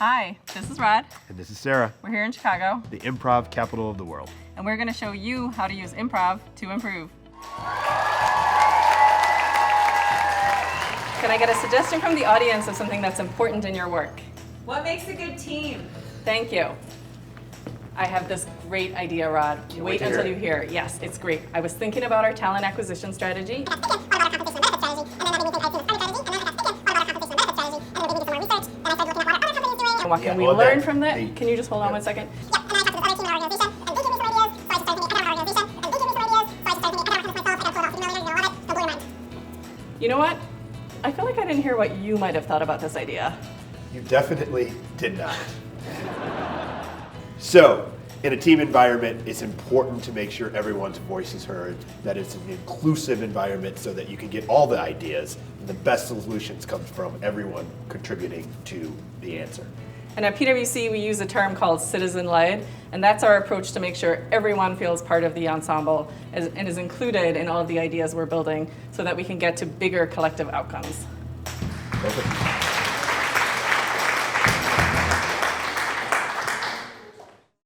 Hi, this is Rod. And this is Sarah, We're here in Chicago, the improv capital of the world. and we're going to show you how to use improv to improve. Can I get a suggestion from the audience of something that's important in your work? What makes a good team? Thank you. I have this great idea, Rod. Wait to hear until it. you hear it. Yes, it's great. I was thinking about our talent acquisition strategy. And what can we hold learn that. from that? Hey. Can you just hold on 1 second? You know what? I feel like I didn't hear what you might have thought about this idea. You definitely did not. So, in a team environment, it's important to make sure everyone's voice is heard, that it's an inclusive environment so that you can get all the ideas, and the best solutions come from everyone contributing to the answer. And at PwC, we use a term called citizen-led, and that's our approach to make sure everyone feels part of the ensemble and is included in all of the ideas we're building so that we can get to bigger collective outcomes. Perfect.